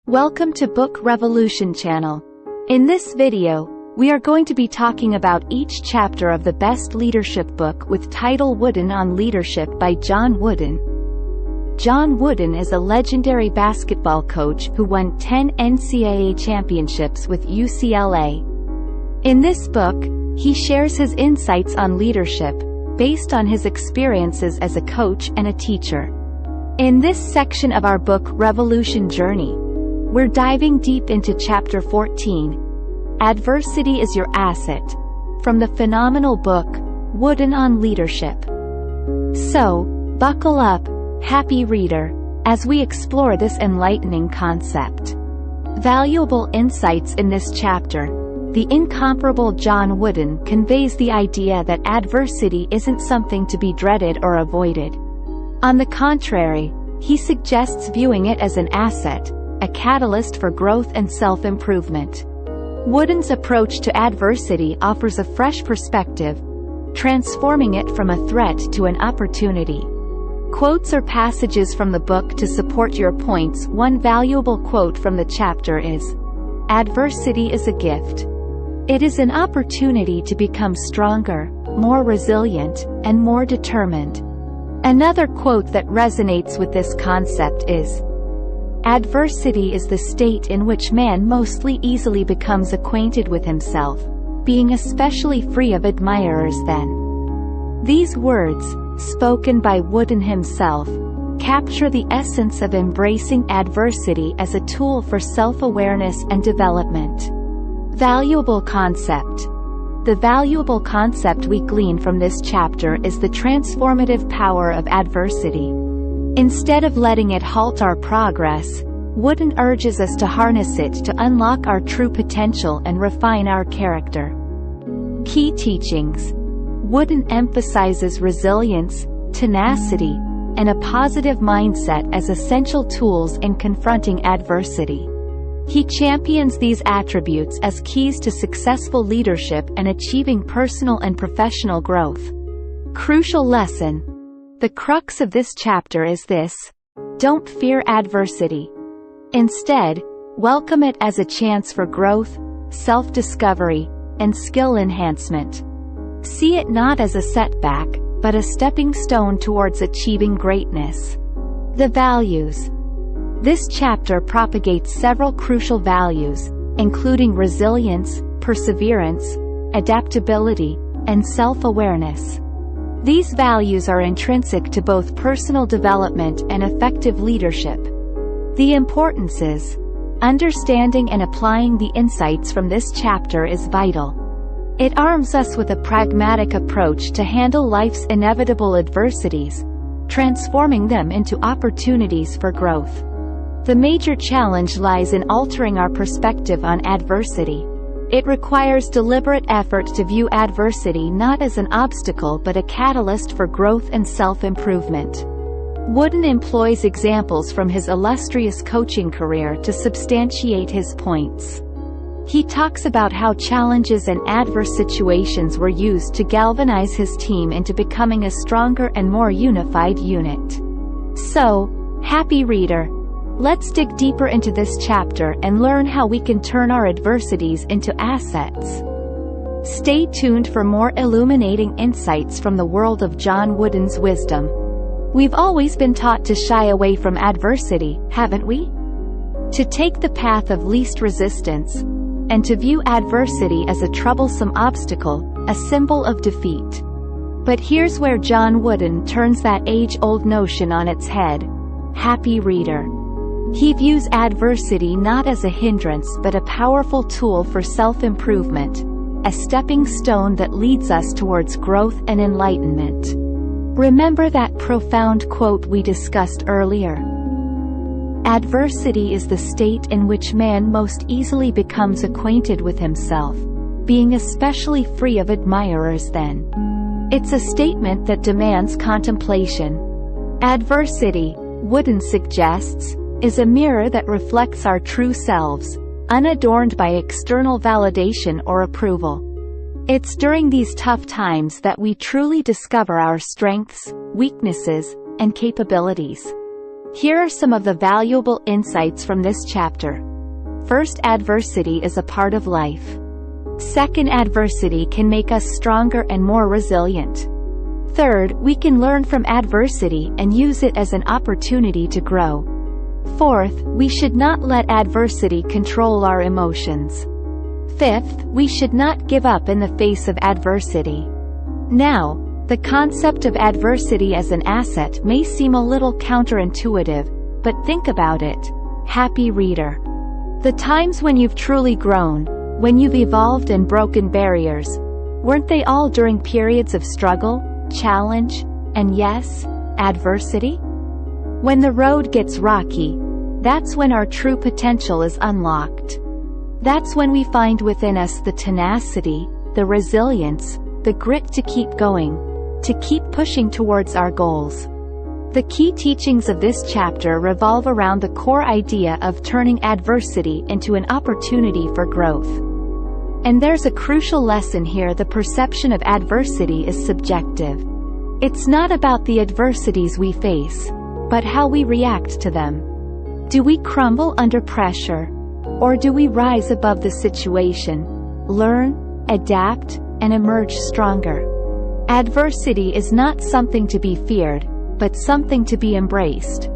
Welcome to Book Revolution channel. In this video, we are going to be talking about each chapter of the best leadership book with title Wooden on Leadership by John Wooden. John Wooden is a legendary basketball coach who won 10 NCAA championships with UCLA. In this book, he shares his insights on leadership, based on his experiences as a coach and a teacher. In this section of our Book Revolution journey, we're diving deep into Chapter 14, Adversity is Your Asset, from the phenomenal book, Wooden on Leadership. So, buckle up, happy reader, as we explore this enlightening concept. Valuable insights in this chapter. The incomparable John Wooden conveys the idea that adversity isn't something to be dreaded or avoided. On the contrary, he suggests viewing it as an asset, a catalyst for growth and self-improvement. Wooden's approach to adversity offers a fresh perspective, transforming it from a threat to an opportunity. Quotes or passages from the book to support your points. One valuable quote from the chapter is, "Adversity is a gift. It is an opportunity to become stronger, more resilient, and more determined." Another quote that resonates with this concept is, "Adversity is the state in which man mostly easily becomes acquainted with himself, being especially free of admirers then." These words, spoken by Wooden himself, capture the essence of embracing adversity as a tool for self-awareness and development. Valuable concept. The valuable concept we glean from this chapter is the transformative power of adversity. Instead of letting it halt our progress, Wooden urges us to harness it to unlock our true potential and refine our character. Key teachings. Wooden emphasizes resilience, tenacity, and a positive mindset as essential tools in confronting adversity. He champions these attributes as keys to successful leadership and achieving personal and professional growth. Crucial lesson. The crux of this chapter is this: don't fear adversity. Instead, welcome it as a chance for growth, self-discovery, and skill enhancement. See it not as a setback, but a stepping stone towards achieving greatness. The values. This chapter propagates several crucial values, including resilience, perseverance, adaptability, and self-awareness. These values are intrinsic to both personal development and effective leadership. The importance is, understanding and applying the insights from this chapter is vital. It arms us with a pragmatic approach to handle life's inevitable adversities, transforming them into opportunities for growth. The major challenge lies in altering our perspective on adversity. It requires deliberate effort to view adversity not as an obstacle but a catalyst for growth and self-improvement. Wooden employs examples from his illustrious coaching career to substantiate his points. He talks about how challenges and adverse situations were used to galvanize his team into becoming a stronger and more unified unit. So, happy reader, let's dig deeper into this chapter and learn how we can turn our adversities into assets. Stay tuned for more illuminating insights from the world of John Wooden's wisdom. We've always been taught to shy away from adversity, haven't we? To take the path of least resistance, and to view adversity as a troublesome obstacle, a symbol of defeat. But here's where John Wooden turns that age-old notion on its head. Happy reader. He views adversity not as a hindrance but a powerful tool for self-improvement, a stepping stone that leads us towards growth and enlightenment. Remember that profound quote we discussed earlier? Adversity is the state in which man most easily becomes acquainted with himself, being especially free of admirers then. It's a statement that demands contemplation. Adversity, Wooden suggests, is a mirror that reflects our true selves, unadorned by external validation or approval. It's during these tough times that we truly discover our strengths, weaknesses, and capabilities. Here are some of the valuable insights from this chapter. First, adversity is a part of life. Second, adversity can make us stronger and more resilient. Third, we can learn from adversity and use it as an opportunity to grow. Fourth, we should not let adversity control our emotions. Fifth, we should not give up in the face of adversity. Now, the concept of adversity as an asset may seem a little counterintuitive, but think about it. Happy reader. The times when you've truly grown, when you've evolved and broken barriers, weren't they all during periods of struggle, challenge, and yes, adversity? When the road gets rocky, that's when our true potential is unlocked. That's when we find within us the tenacity, the resilience, the grit to keep going, to keep pushing towards our goals. The key teachings of this chapter revolve around the core idea of turning adversity into an opportunity for growth. And there's a crucial lesson here: the perception of adversity is subjective. It's not about the adversities we face, but how we react to them. Do we crumble under pressure? Or do we rise above the situation, learn, adapt, and emerge stronger? Adversity is not something to be feared, but something to be embraced.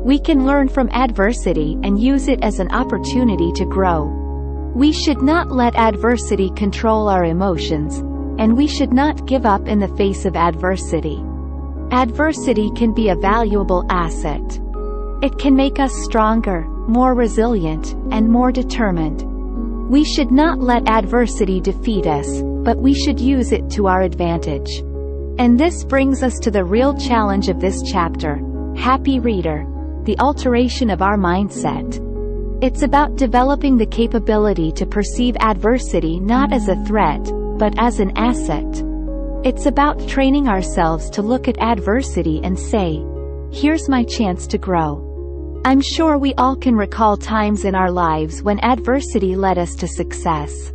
We can learn from adversity and use it as an opportunity to grow. We should not let adversity control our emotions, and we should not give up in the face of adversity. Adversity can be a valuable asset. It can make us stronger, more resilient, and more determined. We should not let adversity defeat us, but we should use it to our advantage. And this brings us to the real challenge of this chapter. Happy reader. The alteration of our mindset. It's about developing the capability to perceive adversity not as a threat, but as an asset. It's about training ourselves to look at adversity and say, "Here's my chance to grow." I'm sure we all can recall times in our lives when adversity led us to success.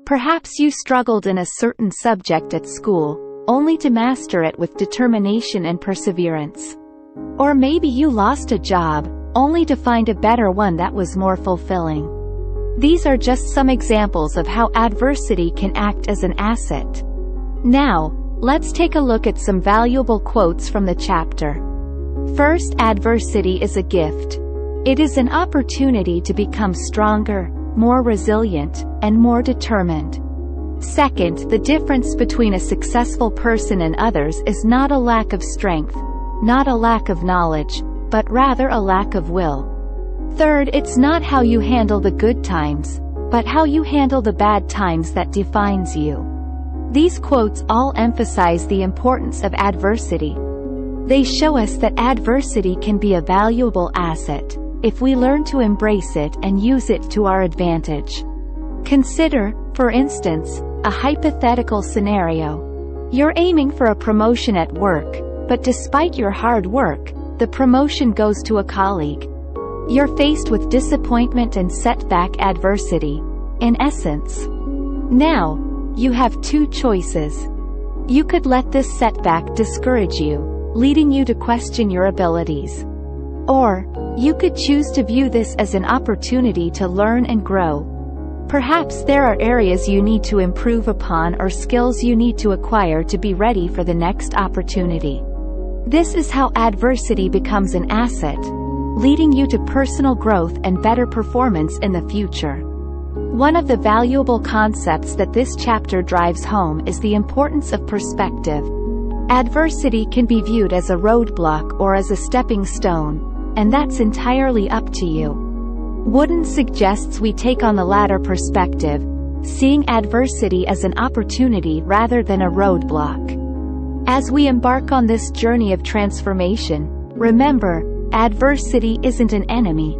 Perhaps you struggled in a certain subject at school, only to master it with determination and perseverance. Or maybe you lost a job, only to find a better one that was more fulfilling. These are just some examples of how adversity can act as an asset. Now, let's take a look at some valuable quotes from the chapter. First, adversity is a gift. It is an opportunity to become stronger, more resilient, and more determined. Second, the difference between a successful person and others is not a lack of strength, not a lack of knowledge, but rather a lack of will. Third, it's not how you handle the good times, but how you handle the bad times that defines you. These quotes all emphasize the importance of adversity. They show us that adversity can be a valuable asset, if we learn to embrace it and use it to our advantage. Consider, for instance, a hypothetical scenario. You're aiming for a promotion at work, but despite your hard work, the promotion goes to a colleague. You're faced with disappointment and setback adversity, in essence. Now, you have two choices. You could let this setback discourage you, leading you to question your abilities. Or, you could choose to view this as an opportunity to learn and grow. Perhaps there are areas you need to improve upon or skills you need to acquire to be ready for the next opportunity. This is how adversity becomes an asset, leading you to personal growth and better performance in the future. One of the valuable concepts that this chapter drives home is the importance of perspective. Adversity can be viewed as a roadblock or as a stepping stone, and that's entirely up to you. Wooden suggests we take on the latter perspective, seeing adversity as an opportunity rather than a roadblock. As we embark on this journey of transformation, remember, adversity isn't an enemy.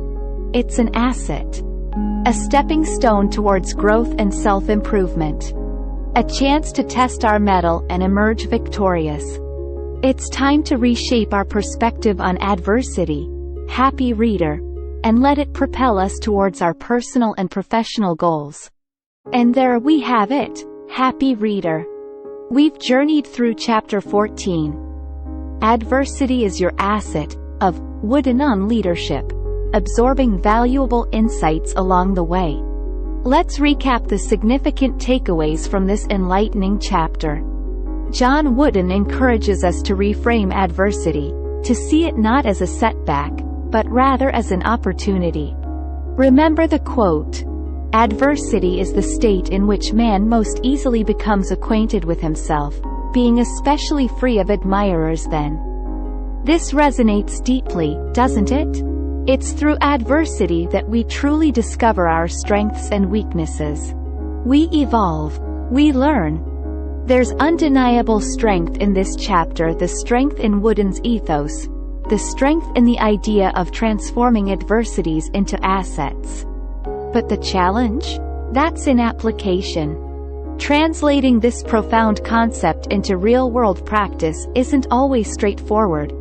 It's an asset. A stepping stone towards growth and self-improvement. A chance to test our mettle and emerge victorious. It's time to reshape our perspective on adversity, happy reader, and let it propel us towards our personal and professional goals. And there we have it, happy reader. We've journeyed through chapter 14. Adversity is your asset, of Wooden on Leadership, absorbing valuable insights along the way. Let's recap the significant takeaways from this enlightening chapter. John Wooden encourages us to reframe adversity, to see it not as a setback, but rather as an opportunity. Remember the quote, "Adversity is the state in which man most easily becomes acquainted with himself, being especially free of admirers then." This resonates deeply, doesn't it? It's through adversity that we truly discover our strengths and weaknesses. We evolve. We learn. There's undeniable strength in this chapter, the strength in Wooden's ethos, the strength in the idea of transforming adversities into assets. But the challenge? That's in application. Translating this profound concept into real-world practice isn't always straightforward,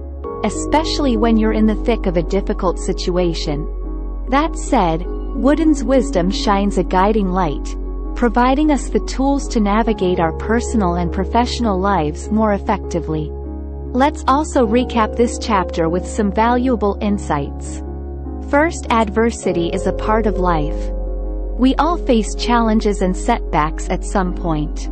especially when you're in the thick of a difficult situation. That said, Wooden's wisdom shines a guiding light, providing us the tools to navigate our personal and professional lives more effectively. Let's also recap this chapter with some valuable insights. First, adversity is a part of life. We all face challenges and setbacks at some point.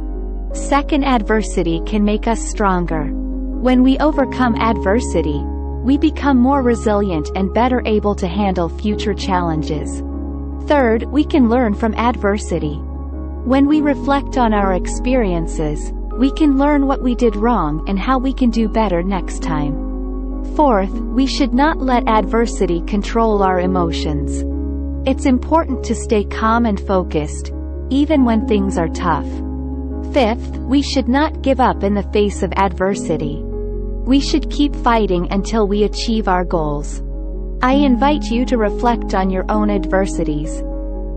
Second, adversity can make us stronger. When we overcome adversity, we become more resilient and better able to handle future challenges. Third, we can learn from adversity. When we reflect on our experiences, we can learn what we did wrong and how we can do better next time. Fourth, we should not let adversity control our emotions. It's important to stay calm and focused, even when things are tough. Fifth, we should not give up in the face of adversity. We should keep fighting until we achieve our goals. I invite you to reflect on your own adversities.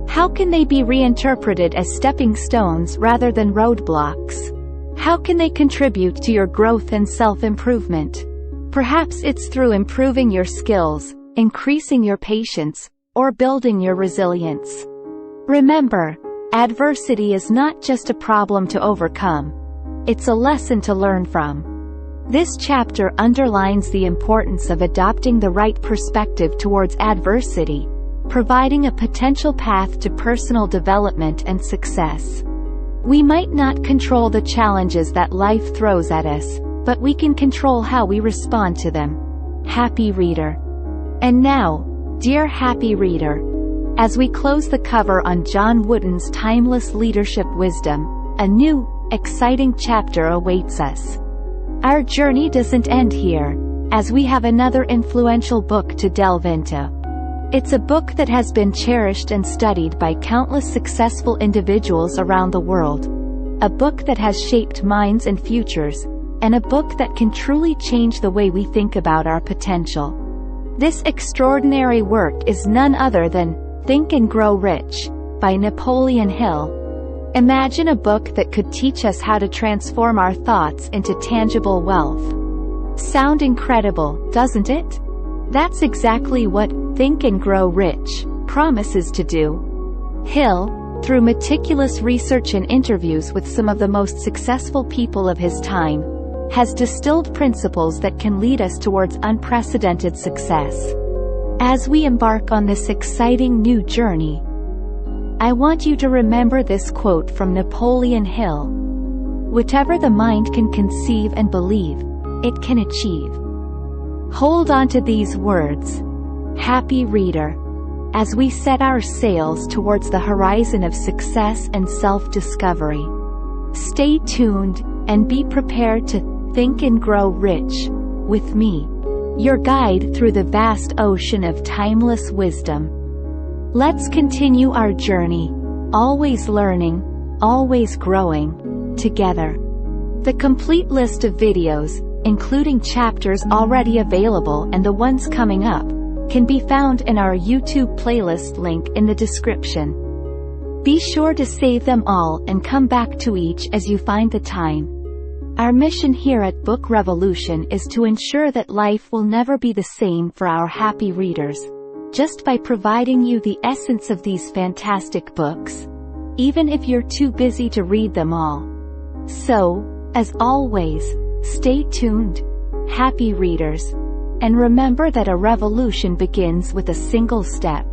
How can they be reinterpreted as stepping stones rather than roadblocks? How can they contribute to your growth and self-improvement? Perhaps it's through improving your skills, increasing your patience, or building your resilience. Remember, adversity is not just a problem to overcome. It's a lesson to learn from. This chapter underlines the importance of adopting the right perspective towards adversity, providing a potential path to personal development and success. We might not control the challenges that life throws at us, but we can control how we respond to them. Happy reader. And now, dear happy reader, as we close the cover on John Wooden's timeless leadership wisdom, a new, exciting chapter awaits us. Our journey doesn't end here, as we have another influential book to delve into. It's a book that has been cherished and studied by countless successful individuals around the world. A book that has shaped minds and futures, and a book that can truly change the way we think about our potential. This extraordinary work is none other than Think and Grow Rich, by Napoleon Hill. Imagine a book that could teach us how to transform our thoughts into tangible wealth. Sound incredible, doesn't it? That's exactly what Think and Grow Rich promises to do. Hill, through meticulous research and interviews with some of the most successful people of his time, has distilled principles that can lead us towards unprecedented success. As we embark on this exciting new journey, I want you to remember this quote from Napoleon Hill. Whatever the mind can conceive and believe, it can achieve. Hold on to these words, happy reader, as we set our sails towards the horizon of success and self-discovery. Stay tuned, and be prepared to think and grow rich, with me, your guide through the vast ocean of timeless wisdom. Let's continue our journey, always learning, always growing, together. The complete list of videos, including chapters already available and the ones coming up, can be found in our YouTube playlist link in the description. Be sure to save them all and come back to each as you find the time. Our mission here at Book Revolution is to ensure that life will never be the same for our happy readers, just by providing you the essence of these fantastic books, even if you're too busy to read them all. So, as always, stay tuned, happy readers. And remember that a revolution begins with a single step.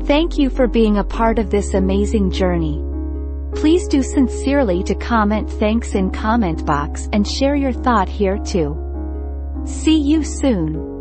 Thank you for being a part of this amazing journey. Please do sincerely to comment thanks in comment box and share your thought here too. See you soon.